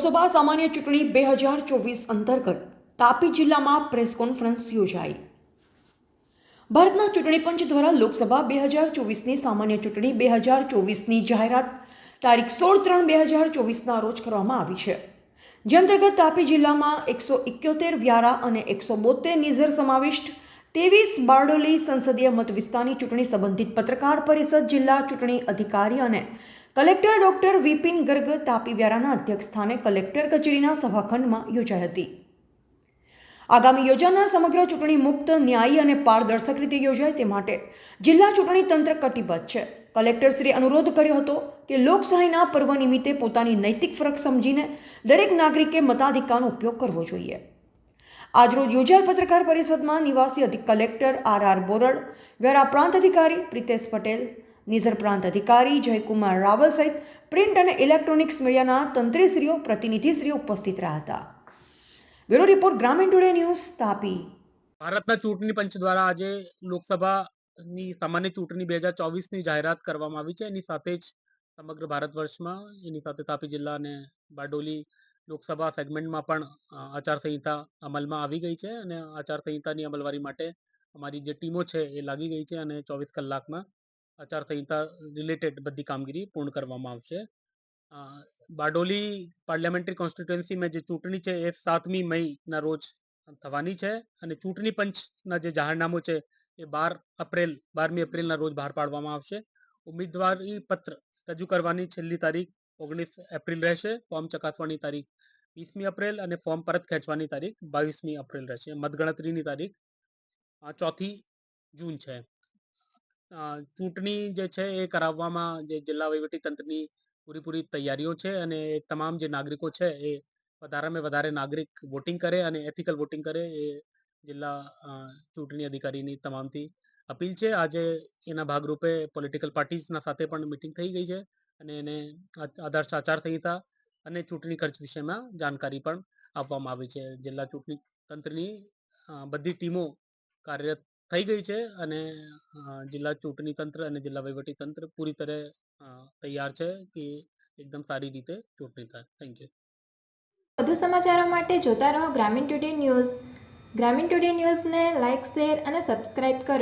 લોકસભા સામાન્ય ચૂંટણી 2024 અંતર્ગત તાપી જિલ્લામાં પ્રેસ કોન્ફરન્સ યોજાઈ. ભારતના ચૂંટણી પંચ દ્વારા લોકસભા 2024ની સામાન્ય ચૂંટણી 2024ની જાહેરાત તારીખ 16/3/2024ના રોજ કરવામાં આવી છે. જે અંતર્ગત તાપી જિલ્લામાં 171 વ્યારા અને 172 નિઝર સમાવિષ્ટ 23 બારડોલી સંસદીય મત વિસ્તારની ચૂંટણી સંબંધિત પત્રકાર પરિષદ જિલ્લા ચૂંટણી અધિકારી અને કલેક્ટર ડોક્ટર વિપિન ગર્ગ તાપી વ્યારાના અધ્યક્ષ સ્થાને કલેક્ટર કચેરીના સભાખંડમાં યોજાઈ હતી. આગામી યોજાનાર સમગ્ર ચૂંટણી મુક્ત, ન્યાયી અને પારદર્શક રીતે યોજાય તે માટે જિલ્લા ચૂંટણી તંત્ર કટિબદ્ધ છે. કલેક્ટરશ્રીએ અનુરોધ કર્યો હતો કે લોકશાહીના પર્વ નિમિત્તે પોતાની નૈતિક ફરજ સમજીને દરેક નાગરિકે મતાધિકારનો ઉપયોગ કરવો જોઈએ. આજરોજ યોજાયેલ પત્રકાર પરિષદમાં નિવાસી અધિક કલેક્ટર આર બોરડ, વ્યારા પ્રાંત અધિકારી પ્રિતેશ પટેલ, નિઝર પ્રાંત અધિકારી જયકુમાર રાવલ સહિત પ્રિન્ટ અને ઇલેક્ટ્રોનિક્સ મીડિયાના તંત્રીશ્રીઓ, પ્રતિનિધિશ્રીઓ ઉપસ્થિત રહ્યા હતા. બ્યુરો રિપોર્ટ, ગ્રામીણ ટુડે ન્યૂઝ, તાપી. ભારતના ચૂંટણી પંચ દ્વારા આજે લોકસભાની સામાન્ય ચૂંટણી 2024ની જાહેરાત કરવામાં આવી છે. એની સાથે જ સમગ્ર ભારત વર્ષમાં એની સાથે તાપી જિલ્લા અને બારડોલી લોકસભા સેગમેન્ટમાં પણ આચારસંહિતા અમલમાં આવી ગઈ છે અને આચારસંહિતાની અમલવારી માટે અમારી જે ટીમો છે એ લાગી ગઈ છે અને 24 કલાકમાં આચારસંહિતા રિલેટેડ બધી કામગીરી પૂર્ણ કરવામાં આવશે. બારડોલી પાર્લામેન્ટરી કોન્સ્ટિટ્યુએન્સીમાં જે ચૂંટણી છે એ 7મી મઈના રોજ થવાની છે અને ચૂંટણી પંચના જે જાહેરનામું છે એ 12મી એપ્રિલના રોજ બહાર પાડવામાં આવશે. ઉમેદવારી પત્ર રજૂ કરવાની છેલ્લી તારીખ 19 એપ્રિલ રહેશે. ફોર્મ ચકાસવાની તારીખ 20મી એપ્રિલ અને ફોર્મ પરત ખેંચવાની તારીખ 22મી એપ્રિલ રહેશે. મતગણતરીની તારીખ 4મી જૂન છે. ચૂંટણી જે છે એ કરાવવામાં જે જિલ્લા વહીવટીતંત્રની પૂરી તૈયારીઓ છે અને તમામ જે નાગરિકો છે એ વધારેમાં વધારે નાગરિક વોટિંગ કરે અને એથિકલ વોટિંગ કરે એ જિલ્લા ચૂંટણી અધિકારીની તમામથી અપીલ છે. આજે એના ભાગરૂપે પોલિટિકલ પાર્ટીઝના સાથે પણ મિટિંગ થઈ ગઈ છે અને એને આદર્શ આચારસંહિતા અને ચૂંટણી ખર્ચ વિષયમાં જાણકારી પણ આપવામાં આવી છે. જિલ્લા ચૂંટણી તંત્રની બધી ટીમો કાર્યરત થઈ ગઈ છે અને જિલ્લા ચૂંટણી તંત્ર અને જિલ્લા વહીવટી તંત્ર પૂરી તરહ તૈયાર છે કે એકદમ સારી રીતે ચૂંટણી થાય. Thank you. વધુ સમાચારો માટે જોતા રહો ગ્રામીણ ટુડે ન્યૂઝ. ગ્રામીણ ટુડે ન્યૂઝને લાઇક, શેર અને સબસ્ક્રાઇબ કરો.